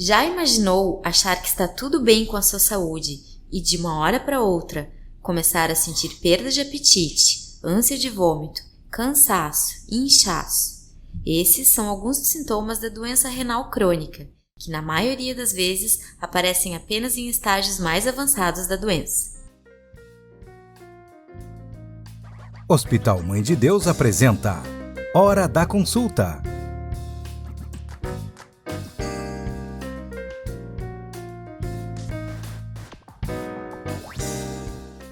Já imaginou achar que está tudo bem com a sua saúde e de uma hora para outra começar a sentir perda de apetite, ânsia de vômito, cansaço e inchaço? Esses são alguns dos sintomas da doença renal crônica, que na maioria das vezes aparecem apenas em estágios mais avançados da doença. Hospital Mãe de Deus apresenta Hora da Consulta.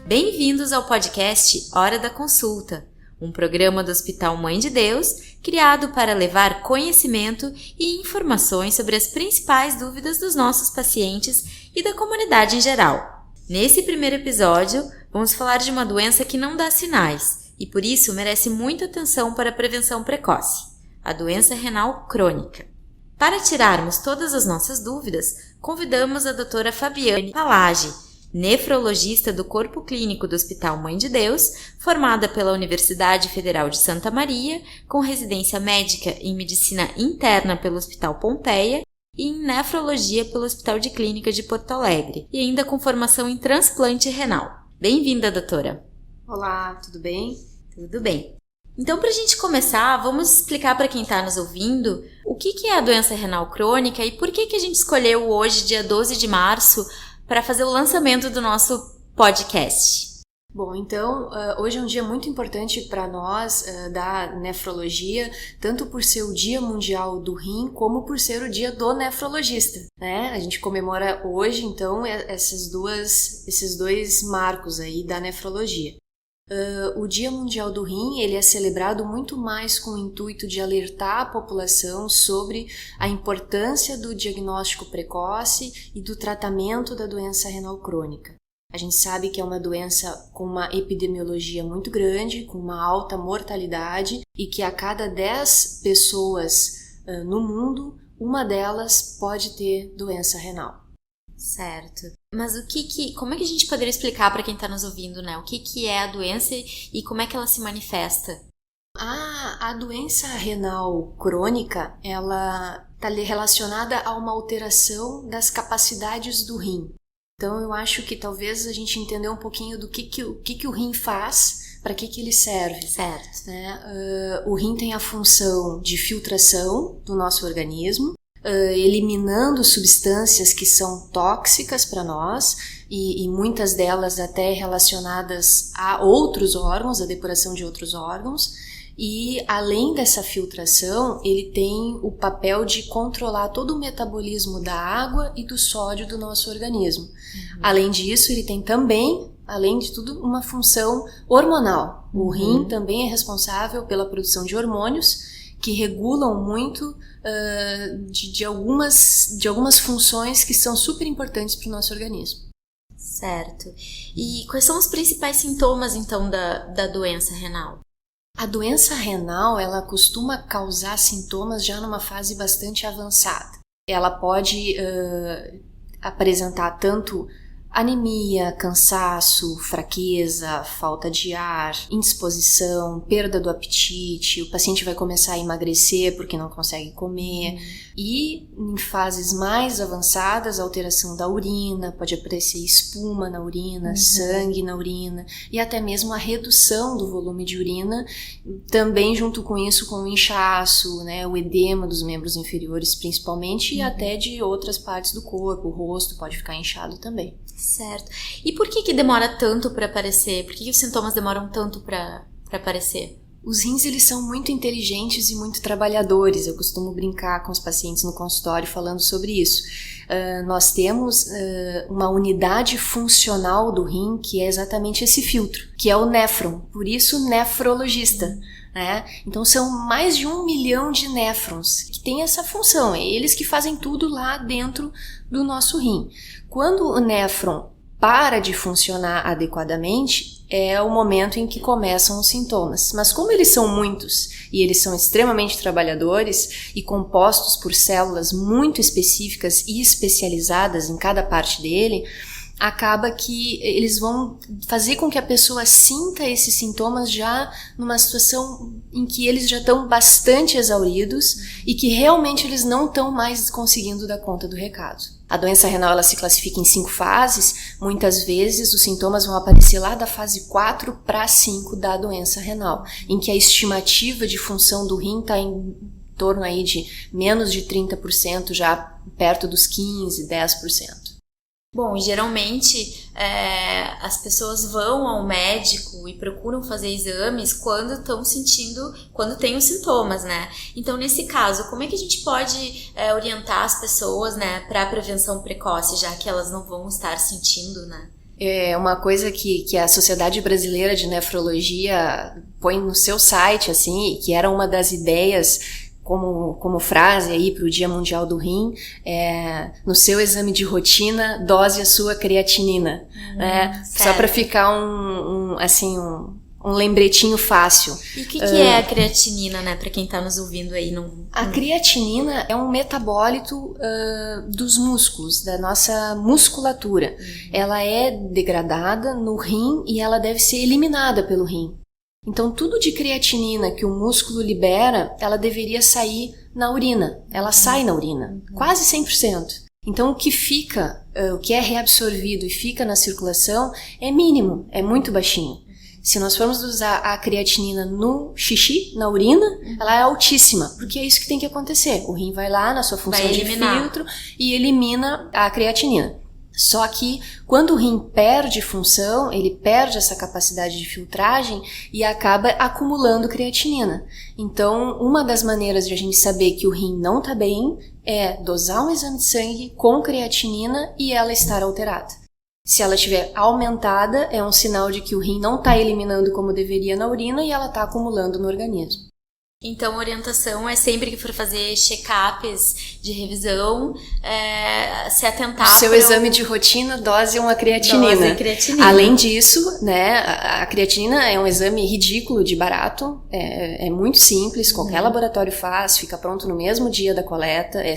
Bem-vindos ao podcast Hora da Consulta, um programa do Hospital Mãe de Deus criado para levar conhecimento e informações sobre as principais dúvidas dos nossos pacientes e da comunidade em geral. Nesse primeiro episódio, vamos falar de uma doença que não dá sinais e por isso merece muita atenção para a prevenção precoce, a doença renal crônica. Para tirarmos todas as nossas dúvidas, convidamos a doutora Fabiane Palage, nefrologista do Corpo Clínico do Hospital Mãe de Deus, formada pela Universidade Federal de Santa Maria, com residência médica em Medicina Interna pelo Hospital Pompeia e em Nefrologia pelo Hospital de Clínica de Porto Alegre, e ainda com formação em transplante renal. Bem-vinda, doutora! Olá, tudo bem? Tudo bem. Então, para a gente começar, vamos explicar para quem está nos ouvindo o que é a doença renal crônica e por que a gente escolheu hoje, dia 12 de março, para fazer o lançamento do nosso podcast. Bom, então, hoje é um dia muito importante para nós da nefrologia, tanto por ser o Dia Mundial do Rim, como por ser o Dia do Nefrologista, né? A gente comemora hoje, então, esses dois marcos aí da nefrologia. O Dia Mundial do Rim, ele é celebrado muito mais com o intuito de alertar a população sobre a importância do diagnóstico precoce e do tratamento da doença renal crônica. A gente sabe que é uma doença com uma epidemiologia muito grande, com uma alta mortalidade e que a cada 10 pessoas no mundo, uma delas pode ter doença renal. Certo. Mas como é que a gente poderia explicar para quem está nos ouvindo, né? O que é a doença e como é que ela se manifesta? A doença renal crônica, ela está relacionada a uma alteração das capacidades do rim. Então, eu acho que talvez a gente entender um pouquinho do que o rim faz, para que ele serve. Certo. Né? O rim tem a função de filtração do nosso organismo, eliminando substâncias que são tóxicas para nós e muitas delas até relacionadas a outros órgãos, a depuração de outros órgãos. E além dessa filtração, ele tem o papel de controlar todo o metabolismo da água e do sódio do nosso organismo. Uhum. Além disso, ele tem também, além de tudo, uma função hormonal. O rim também é responsável pela produção de hormônios que regulam muito de algumas funções que são super importantes para o nosso organismo. Certo. E quais são os principais sintomas, então, da doença renal? A doença renal, ela costuma causar sintomas já numa fase bastante avançada. Ela pode apresentar tanto anemia, cansaço, fraqueza, falta de ar, indisposição, perda do apetite, o paciente vai começar a emagrecer porque não consegue comer. E em fases mais avançadas, a alteração da urina, pode aparecer espuma na urina, sangue na urina e até mesmo a redução do volume de urina, também junto com isso com o inchaço, né, o edema dos membros inferiores principalmente e até de outras partes do corpo, o rosto pode ficar inchado também. Certo. E por que demora tanto para aparecer? Por que os sintomas demoram tanto para aparecer? Os rins, eles são muito inteligentes e muito trabalhadores. Eu costumo brincar com os pacientes no consultório falando sobre isso. Nós temos uma unidade funcional do rim que é exatamente esse filtro, que é o néfron, por isso nefrologista. Né? Então são mais de 1 milhão de néfrons que têm essa função, é eles que fazem tudo lá dentro do nosso rim. Quando o néfron para de funcionar adequadamente, é o momento em que começam os sintomas. Mas como eles são muitos e eles são extremamente trabalhadores e compostos por células muito específicas e especializadas em cada parte dele, acaba que eles vão fazer com que a pessoa sinta esses sintomas já numa situação em que eles já estão bastante exauridos e que realmente eles não estão mais conseguindo dar conta do recado. A doença renal ela se classifica em 5 fases, muitas vezes os sintomas vão aparecer lá da fase 4 para 5 da doença renal, em que a estimativa de função do rim está em torno aí de menos de 30%, já perto dos 15%, 10%. Bom, geralmente as pessoas vão ao médico e procuram fazer exames quando estão sentindo, quando tem os sintomas, né? Então, nesse caso, como é que a gente pode orientar as pessoas, né, para a prevenção precoce, já que elas não vão estar sentindo, né? É uma coisa que a Sociedade Brasileira de Nefrologia põe no seu site, assim, que era uma das ideias como frase aí para o Dia Mundial do Rim, no seu exame de rotina, dose a sua creatinina, né? Só para ficar um lembretinho fácil. E o que é a creatinina, né, para quem está nos ouvindo aí? A creatinina é um metabólito dos músculos, da nossa musculatura. Ela é degradada no rim e ela deve ser eliminada pelo rim. Então, tudo de creatinina que o músculo libera, ela deveria sair na urina. Ela sai na urina, quase 100%. Então, o que fica, o que é reabsorvido e fica na circulação é mínimo, é muito baixinho. Se nós formos usar a creatinina no xixi, na urina, ela é altíssima, porque é isso que tem que acontecer. O rim vai lá na sua função de filtro e elimina a creatinina. Só que quando o rim perde função, ele perde essa capacidade de filtragem e acaba acumulando creatinina. Então, uma das maneiras de a gente saber que o rim não está bem é dosar um exame de sangue com creatinina e ela estar alterada. Se ela estiver aumentada, é um sinal de que o rim não está eliminando como deveria na urina e ela está acumulando no organismo. Então, a orientação é sempre que for fazer check-ups de revisão, se atentar... O seu exame de rotina, dose uma creatinina. Além disso, né, a creatinina é um exame ridículo de barato, é muito simples, qualquer laboratório faz, fica pronto no mesmo dia da coleta, é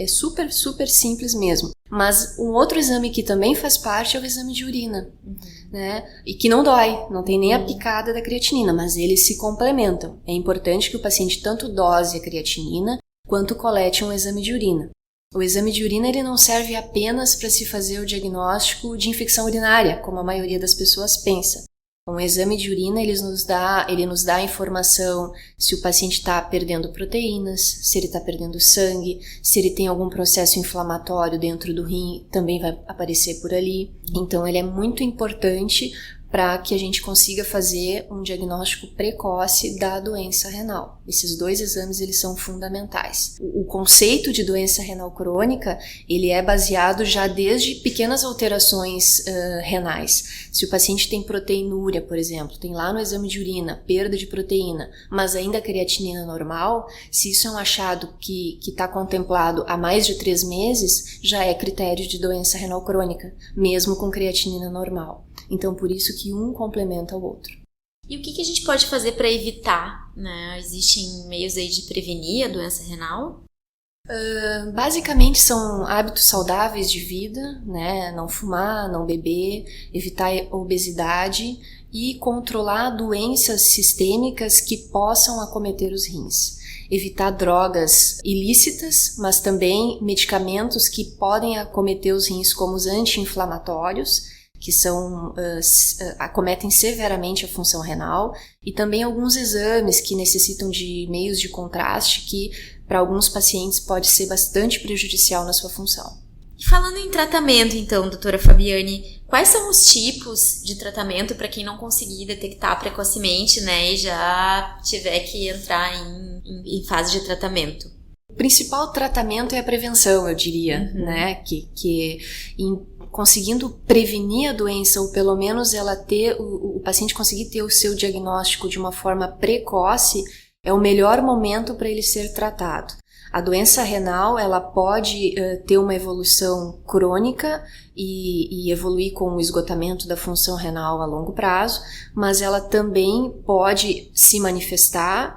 super, super simples mesmo. Mas um outro exame que também faz parte é o exame de urina, né? E que não dói, não tem nem a picada da creatinina, mas eles se complementam. É importante que o paciente tanto dose a creatinina quanto colete um exame de urina. O exame de urina ele não serve apenas para se fazer o diagnóstico de infecção urinária, como a maioria das pessoas pensa. Um exame de urina ele nos dá a informação se o paciente está perdendo proteínas, se ele está perdendo sangue, se ele tem algum processo inflamatório dentro do rim, também vai aparecer por ali. Então ele é muito importante para que a gente consiga fazer um diagnóstico precoce da doença renal. Esses 2 exames eles são fundamentais. O conceito de doença renal crônica ele é baseado já desde pequenas alterações renais. Se o paciente tem proteinúria, por exemplo, tem lá no exame de urina perda de proteína, mas ainda a creatinina normal, se isso é um achado que está contemplado há mais de 3 meses, já é critério de doença renal crônica, mesmo com creatinina normal. Então, por isso que um complementa o outro. E o que a gente pode fazer para evitar, né? Existem meios aí de prevenir a doença renal? Basicamente são hábitos saudáveis de vida, né? Não fumar, não beber, evitar a obesidade e controlar doenças sistêmicas que possam acometer os rins. Evitar drogas ilícitas, mas também medicamentos que podem acometer os rins, como os anti-inflamatórios, que acometem severamente a função renal, e também alguns exames que necessitam de meios de contraste, que para alguns pacientes pode ser bastante prejudicial na sua função. E falando em tratamento, então, doutora Fabiane, quais são os tipos de tratamento para quem não conseguir detectar precocemente, né, e já tiver que entrar em fase de tratamento? O principal tratamento é a prevenção, eu diria, né, que conseguindo prevenir a doença, ou pelo menos o paciente conseguir ter o seu diagnóstico de uma forma precoce, é o melhor momento para ele ser tratado. A doença renal, ela pode ter uma evolução crônica e evoluir com o esgotamento da função renal a longo prazo, mas ela também pode se manifestar,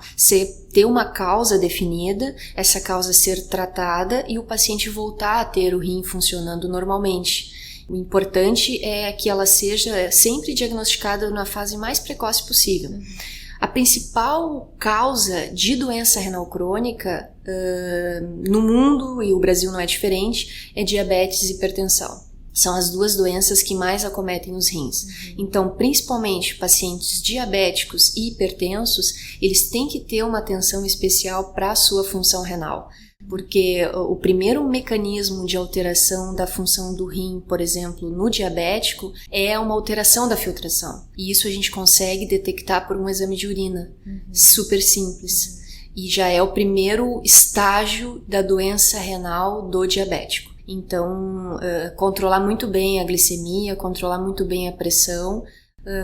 ter uma causa definida, essa causa ser tratada e o paciente voltar a ter o rim funcionando normalmente. O importante é que ela seja sempre diagnosticada na fase mais precoce possível. A principal causa de doença renal crônica no mundo, e o Brasil não é diferente, é diabetes e hipertensão. São as duas doenças que mais acometem os rins. Então, principalmente pacientes diabéticos e hipertensos, eles têm que ter uma atenção especial para a sua função renal. Porque o primeiro mecanismo de alteração da função do rim, por exemplo, no diabético, é uma alteração da filtração. E isso a gente consegue detectar por um exame de urina. Super simples. E já é o primeiro estágio da doença renal do diabético. Então, controlar muito bem a glicemia, controlar muito bem a pressão,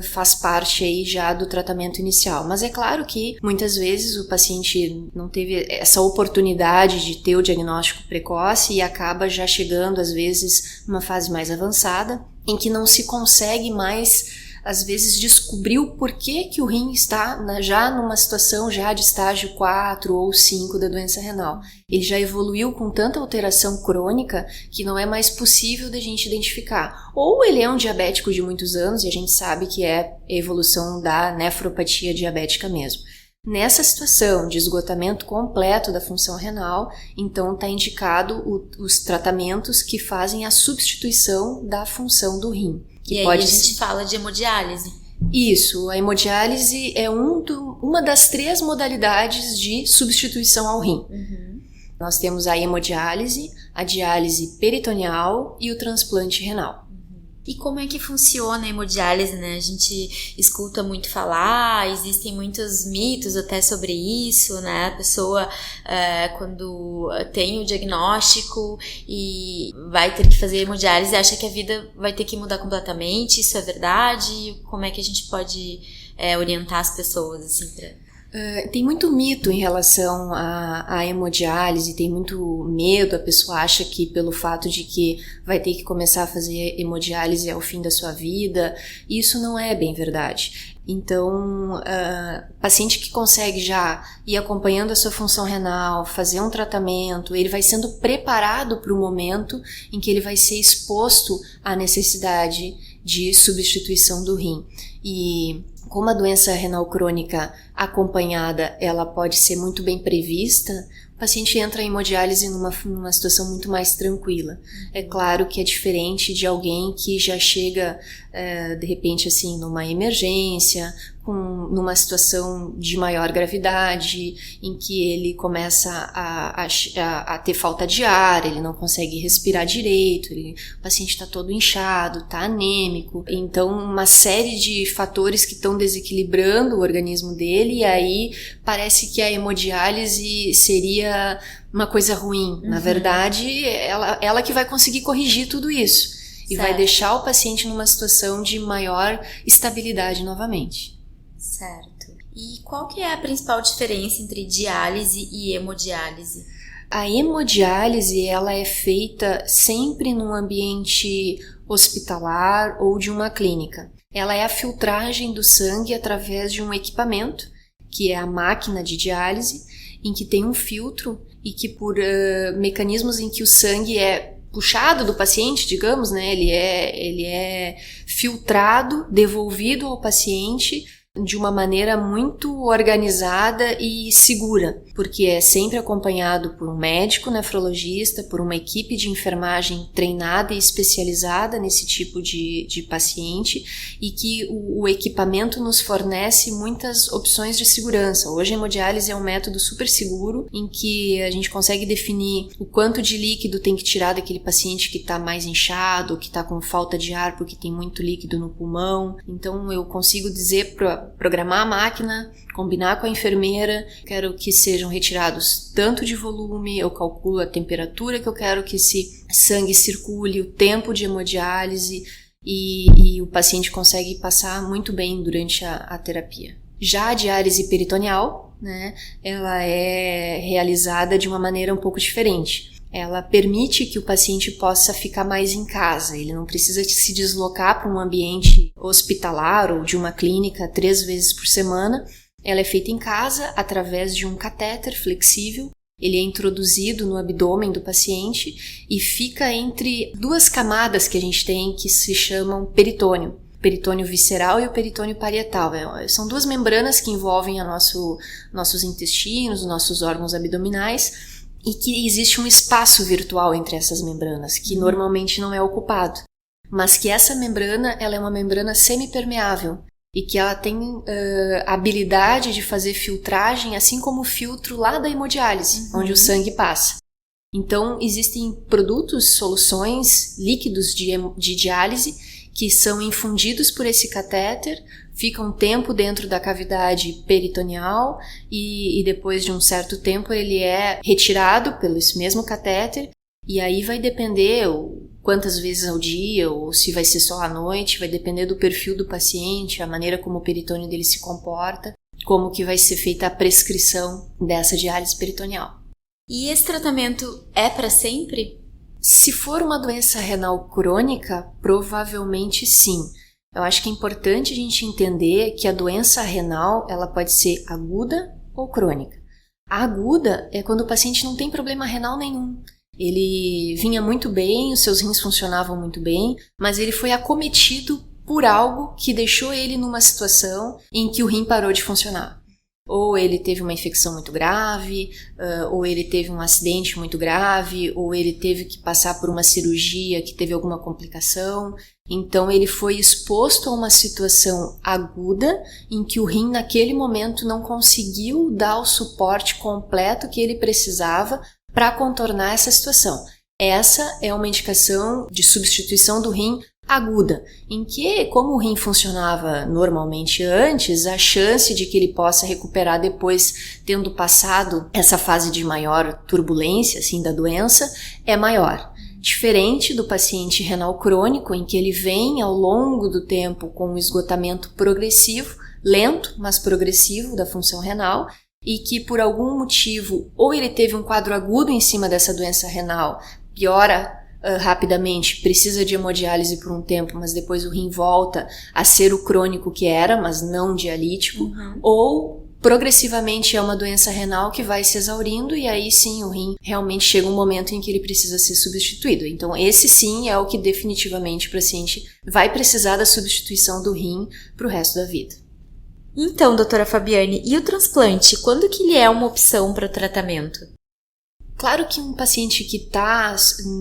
faz parte aí já do tratamento inicial. Mas é claro que muitas vezes o paciente não teve essa oportunidade de ter o diagnóstico precoce e acaba já chegando às vezes numa fase mais avançada, em que não se consegue mais às vezes descobrir o porquê que o rim está já numa situação já de estágio 4 ou 5 da doença renal. Ele já evoluiu com tanta alteração crônica que não é mais possível da gente identificar. Ou ele é um diabético de muitos anos e a gente sabe que é a evolução da nefropatia diabética mesmo. Nessa situação de esgotamento completo da função renal, então está indicado os tratamentos que fazem a substituição da função do rim. E aí a gente fala de hemodiálise. Isso, a hemodiálise é uma das 3 modalidades de substituição ao rim. Nós temos a hemodiálise, a diálise peritoneal e o transplante renal. E como é que funciona a hemodiálise, né? A gente escuta muito falar, existem muitos mitos até sobre isso, né? A pessoa, quando tem o diagnóstico e vai ter que fazer hemodiálise, acha que a vida vai ter que mudar completamente. Isso é verdade? Como é que a gente pode orientar as pessoas, assim, Tem muito mito em relação à hemodiálise, tem muito medo, a pessoa acha que pelo fato de que vai ter que começar a fazer hemodiálise é o fim da sua vida. Isso não é bem verdade. Então, paciente que consegue já ir acompanhando a sua função renal, fazer um tratamento, ele vai sendo preparado para o momento em que ele vai ser exposto à necessidade de substituição do rim. E como a doença renal crônica acompanhada, ela pode ser muito bem prevista, o paciente entra em hemodiálise numa situação muito mais tranquila. É claro que é diferente de alguém que já chega, de repente, assim, numa emergência, numa situação de maior gravidade, em que ele começa a ter falta de ar, ele não consegue respirar direito, o paciente está todo inchado, está anêmico. Então, uma série de fatores que estão desequilibrando o organismo dele, e aí parece que a hemodiálise seria uma coisa ruim. Na verdade, ela que vai conseguir corrigir tudo isso. E vai deixar o paciente numa situação de maior estabilidade novamente. Certo. E qual que é a principal diferença entre diálise e hemodiálise? A hemodiálise, ela é feita sempre num ambiente hospitalar ou de uma clínica. Ela é a filtragem do sangue através de um equipamento, que é a máquina de diálise, em que tem um filtro e que por mecanismos em que o sangue é puxado do paciente, digamos, né, ele é filtrado, devolvido ao paciente de uma maneira muito organizada e segura, porque é sempre acompanhado por um médico nefrologista, por uma equipe de enfermagem treinada e especializada nesse tipo de paciente, e que o equipamento nos fornece muitas opções de segurança. Hoje a hemodiálise é um método super seguro, em que a gente consegue definir o quanto de líquido tem que tirar daquele paciente que está mais inchado, que está com falta de ar porque tem muito líquido no pulmão. Então eu consigo dizer programar a máquina, combinar com a enfermeira, quero que sejam retirados tanto de volume, eu calculo a temperatura que eu quero que esse sangue circule, o tempo de hemodiálise, e o paciente consegue passar muito bem durante a terapia. Já a diálise peritoneal, né, ela é realizada de uma maneira um pouco diferente. Ela permite que o paciente possa ficar mais em casa, ele não precisa se deslocar para um ambiente hospitalar ou de uma clínica 3 vezes por semana. Ela é feita em casa através de um catéter flexível Ele é introduzido no abdômen do paciente e fica entre duas camadas que a gente tem que se chamam peritônio. O peritônio visceral e o peritônio parietal. São duas membranas que envolvem nossos intestinos, nossos órgãos abdominais, e que existe um espaço virtual entre essas membranas, que normalmente não é ocupado. Mas que essa membrana, ela é uma membrana semipermeável e que ela tem a habilidade de fazer filtragem, assim como o filtro lá da hemodiálise, onde o sangue passa. Então, existem produtos, soluções, líquidos de diálise que são infundidos por esse catéter, ficam um tempo dentro da cavidade peritoneal e depois de um certo tempo ele é retirado pelo esse mesmo catéter, e aí vai depender quantas vezes ao dia ou se vai ser só à noite, vai depender do perfil do paciente, a maneira como o peritônio dele se comporta, como que vai ser feita a prescrição dessa diálise peritoneal. E esse tratamento é para sempre? Se for uma doença renal crônica, provavelmente sim. Eu acho que é importante a gente entender que a doença renal ela pode ser aguda ou crônica. A aguda é quando o paciente não tem problema renal nenhum. Ele vinha muito bem, os seus rins funcionavam muito bem, mas ele foi acometido por algo que deixou ele numa situação em que o rim parou de funcionar. Ou ele teve uma infecção muito grave, ou ele teve um acidente muito grave, ou ele teve que passar por uma cirurgia que teve alguma complicação. Então ele foi exposto a uma situação aguda em que o rim naquele momento não conseguiu dar o suporte completo que ele precisava para contornar essa situação. Essa é uma indicação de substituição do rim aguda, em que, como o rim funcionava normalmente antes, a chance de que ele possa recuperar depois, tendo passado essa fase de maior turbulência assim, da doença, é maior. Diferente do paciente renal crônico, em que ele vem ao longo do tempo com um esgotamento progressivo, lento, mas progressivo da função renal, e que por algum motivo, ou ele teve um quadro agudo em cima dessa doença renal, piora rapidamente, precisa de hemodiálise por um tempo, mas depois o rim volta a ser o crônico que era, mas não dialítico, ou progressivamente é uma doença renal que vai se exaurindo e aí sim o rim realmente chega um momento em que ele precisa ser substituído. Então esse sim é o que definitivamente o paciente vai precisar da substituição do rim para o resto da vida. Então, doutora Fabiane, e o transplante, quando que ele é uma opção para o tratamento? Claro que um paciente que está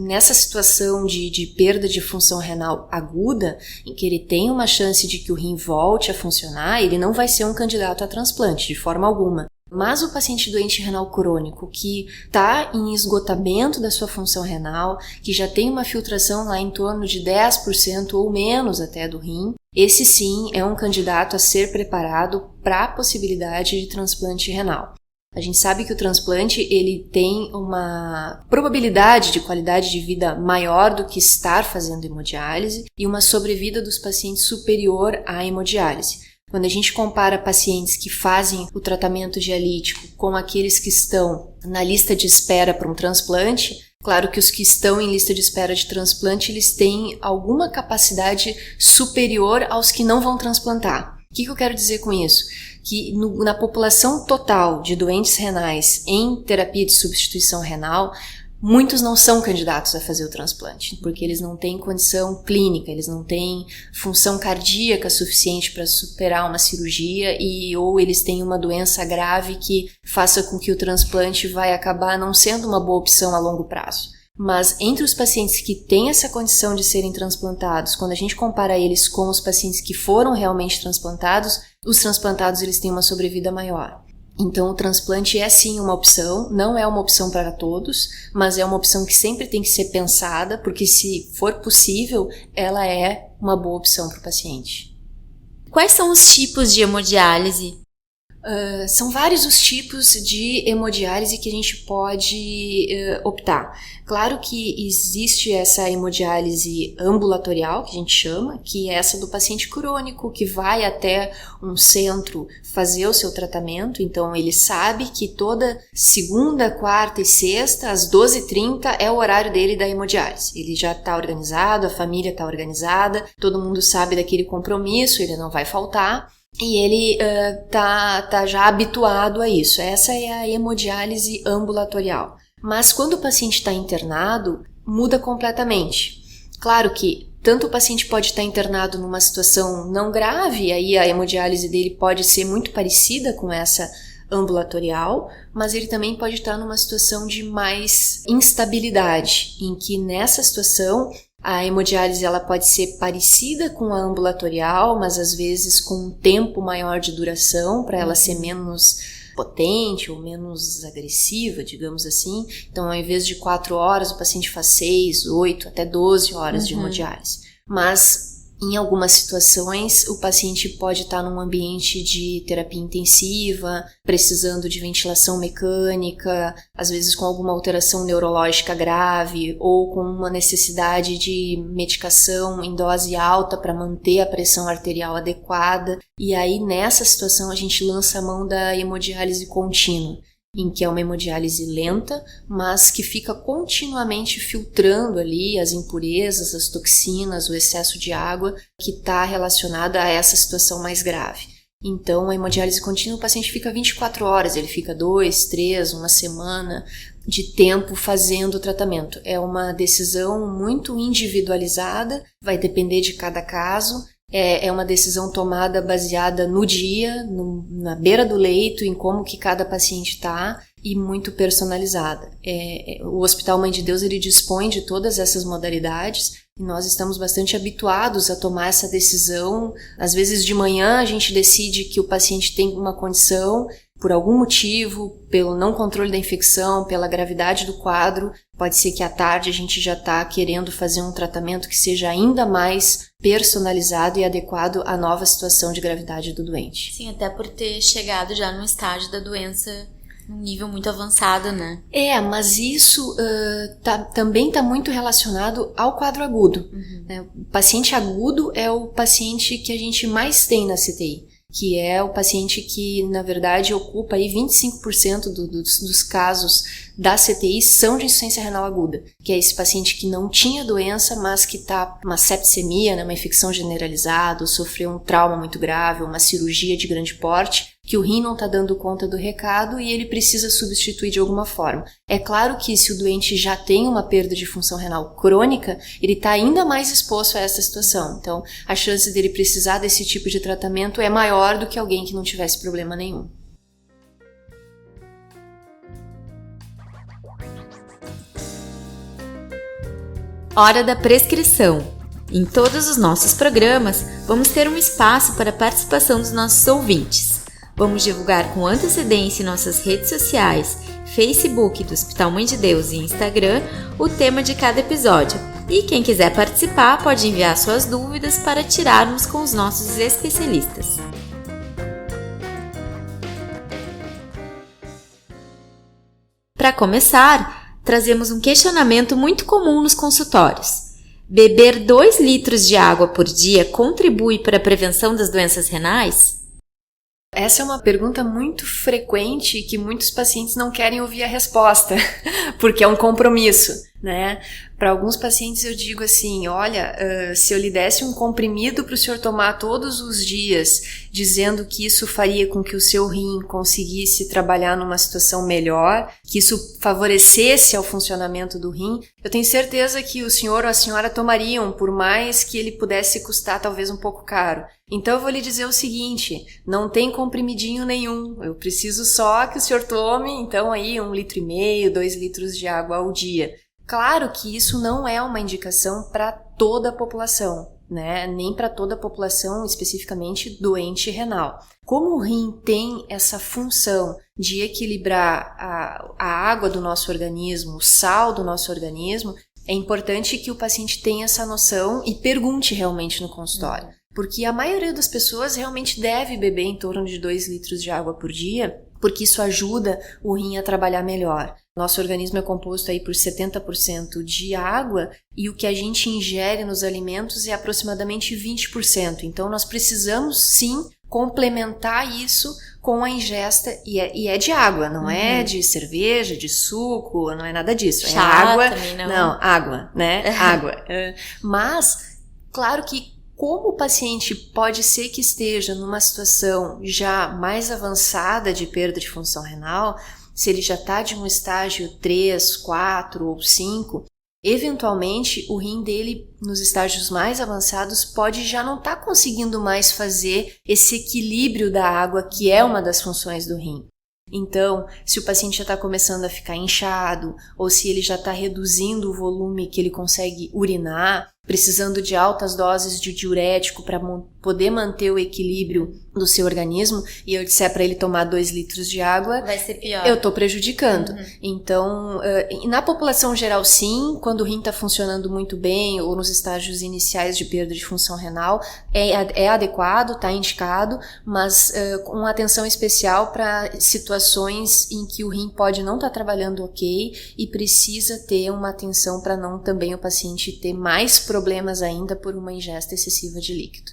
nessa situação de perda de função renal aguda, em que ele tem uma chance de que o rim volte a funcionar, ele não vai ser um candidato a transplante, de forma alguma. Mas o paciente doente renal crônico que está em esgotamento da sua função renal, que já tem uma filtração lá em torno de 10% ou menos até do rim, esse sim é um candidato a ser preparado para a possibilidade de transplante renal. A gente sabe que o transplante ele tem uma probabilidade de qualidade de vida maior do que estar fazendo hemodiálise e uma sobrevida dos pacientes superior à hemodiálise. Quando a gente compara pacientes que fazem o tratamento dialítico com aqueles que estão na lista de espera para um transplante, claro que os que estão em lista de espera de transplante, eles têm alguma capacidade superior aos que não vão transplantar. O que eu quero dizer com isso? Que na população total de doentes renais em terapia de substituição renal, muitos não são candidatos a fazer o transplante, porque eles não têm condição clínica, eles não têm função cardíaca suficiente para superar uma cirurgia ou eles têm uma doença grave que faça com que o transplante vai acabar não sendo uma boa opção a longo prazo. Mas entre os pacientes que têm essa condição de serem transplantados, quando a gente compara eles com os pacientes que foram realmente transplantados, os transplantados eles têm uma sobrevida maior. Então o transplante é sim uma opção, não é uma opção para todos, mas é uma opção que sempre tem que ser pensada, porque se for possível, ela é uma boa opção para o paciente. Quais são os tipos de hemodiálise? São vários os tipos de hemodiálise que a gente pode optar. Claro que existe essa hemodiálise ambulatorial, que a gente chama, que é essa do paciente crônico, que vai até um centro fazer o seu tratamento. Então ele sabe que toda segunda, quarta e sexta, às 12h30, é o horário dele da hemodiálise. Ele já está organizado, a família está organizada, todo mundo sabe daquele compromisso, ele não vai faltar. e ele tá já habituado a isso. Essa é a hemodiálise ambulatorial. Mas quando o paciente está internado, muda completamente. Claro que tanto o paciente pode estar internado numa situação não grave, aí a hemodiálise dele pode ser muito parecida com essa ambulatorial, mas ele também pode estar numa situação de mais instabilidade, em que nessa situação a hemodiálise ela pode ser parecida com a ambulatorial, mas às vezes com um tempo maior de duração, para ela ser menos potente ou menos agressiva, digamos assim. Então, ao invés de 4 horas, o paciente faz 6, 8, até 12 horas de hemodiálise. Mas, em algumas situações, o paciente pode estar num ambiente de terapia intensiva, precisando de ventilação mecânica, às vezes com alguma alteração neurológica grave ou com uma necessidade de medicação em dose alta para manter a pressão arterial adequada. E aí, nessa situação, a gente lança a mão da hemodiálise contínua, em que é uma hemodiálise lenta, mas que fica continuamente filtrando ali as impurezas, as toxinas, o excesso de água que está relacionada a essa situação mais grave. Então, a hemodiálise contínua, o paciente fica 24 horas, ele fica 2, 3, uma semana de tempo fazendo o tratamento. É uma decisão muito individualizada, vai depender de cada caso. É uma decisão tomada baseada no dia, na beira do leito, em como que cada paciente está e muito personalizada. O Hospital Mãe de Deus ele dispõe de todas essas modalidades e nós estamos bastante habituados a tomar essa decisão. Às vezes de manhã a gente decide que o paciente tem uma condição, por algum motivo, pelo não controle da infecção, pela gravidade do quadro, pode ser que à tarde a gente já está querendo fazer um tratamento que seja ainda mais personalizado e adequado à nova situação de gravidade do doente. Sim, até por ter chegado já num estágio da doença num nível muito avançado, né? Mas isso também está muito relacionado ao quadro agudo. Né? O paciente agudo é o paciente que a gente mais tem na CTI, que é o paciente que, na verdade, ocupa aí 25% dos casos da CTI são de insuficiência renal aguda, que é esse paciente que não tinha doença, mas que está uma septicemia, né, uma infecção generalizada, ou sofreu um trauma muito grave, uma cirurgia de grande porte, que o rim não está dando conta do recado e ele precisa substituir de alguma forma. É claro que se o doente já tem uma perda de função renal crônica, ele está ainda mais exposto a essa situação. Então, a chance dele precisar desse tipo de tratamento é maior do que alguém que não tivesse problema nenhum. Hora da prescrição. Em todos os nossos programas, vamos ter um espaço para a participação dos nossos ouvintes. Vamos divulgar com antecedência em nossas redes sociais, Facebook do Hospital Mãe de Deus e Instagram, o tema de cada episódio. E quem quiser participar pode enviar suas dúvidas para tirarmos com os nossos especialistas. Para começar, trazemos um questionamento muito comum nos consultórios. Beber 2 litros de água por dia contribui para a prevenção das doenças renais? Essa é uma pergunta muito frequente e que muitos pacientes não querem ouvir a resposta, porque é um compromisso, né? Para alguns pacientes eu digo assim, olha, se eu lhe desse um comprimido para o senhor tomar todos os dias, dizendo que isso faria com que o seu rim conseguisse trabalhar numa situação melhor, que isso favorecesse ao funcionamento do rim, eu tenho certeza que o senhor ou a senhora tomariam, por mais que ele pudesse custar talvez um pouco caro. Então eu vou lhe dizer o seguinte, não tem comprimidinho nenhum, eu preciso só que o senhor tome, então aí 1,5 litro, 2 litros de água ao dia. Claro que isso não é uma indicação para toda a população, né? Nem para toda a população especificamente doente renal. Como o rim tem essa função de equilibrar a água do nosso organismo, o sal do nosso organismo, é importante que o paciente tenha essa noção e pergunte realmente no consultório. Porque a maioria das pessoas realmente deve beber em torno de 2 litros de água por dia, porque isso ajuda o rim a trabalhar melhor. Nosso organismo é composto aí por 70% de água e o que a gente ingere nos alimentos é aproximadamente 20%. Então, nós precisamos sim complementar isso com a ingesta, e é de água, não é de cerveja, de suco, não é nada disso. Chá, é água. Também não, água, né? Água. Mas, claro que Como o paciente pode ser que esteja numa situação já mais avançada de perda de função renal, se ele já está de um estágio 3, 4 ou 5, eventualmente o rim dele nos estágios mais avançados pode já não estar conseguindo mais fazer esse equilíbrio da água, que é uma das funções do rim. Então, se o paciente já está começando a ficar inchado, ou se ele já está reduzindo o volume que ele consegue urinar, precisando de altas doses de diurético para poder manter o equilíbrio do seu organismo, e eu disser para ele tomar 2 litros de água, vai ser pior. Eu estou prejudicando. Então, na população geral, sim, quando o rim está funcionando muito bem, ou nos estágios iniciais de perda de função renal, é adequado, está indicado, mas com atenção especial para situações em que o rim pode não estar trabalhando ok e precisa ter uma atenção para não também o paciente ter mais problemas ainda por uma ingesta excessiva de líquido.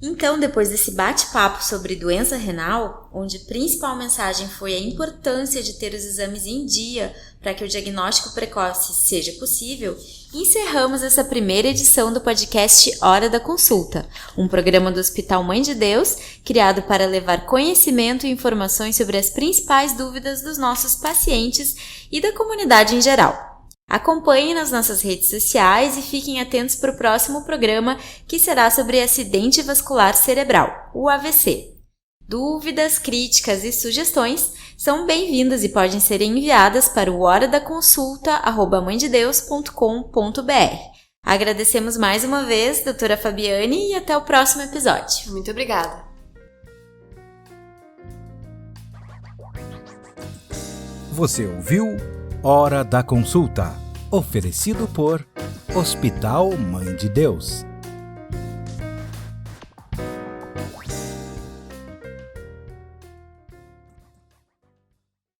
Então, depois desse bate-papo sobre doença renal, onde a principal mensagem foi a importância de ter os exames em dia para que o diagnóstico precoce seja possível, encerramos essa primeira edição do podcast Hora da Consulta, um programa do Hospital Mãe de Deus, criado para levar conhecimento e informações sobre as principais dúvidas dos nossos pacientes e da comunidade em geral. Acompanhem nas nossas redes sociais e fiquem atentos para o próximo programa, que será sobre acidente vascular cerebral, o AVC. Dúvidas, críticas e sugestões são bem-vindas e podem ser enviadas para o horadaconssulta@mãededeus.com.br. Agradecemos mais uma vez, doutora Fabiane, e até o próximo episódio. Muito obrigada. Você ouviu Hora da Consulta, oferecido por Hospital Mãe de Deus.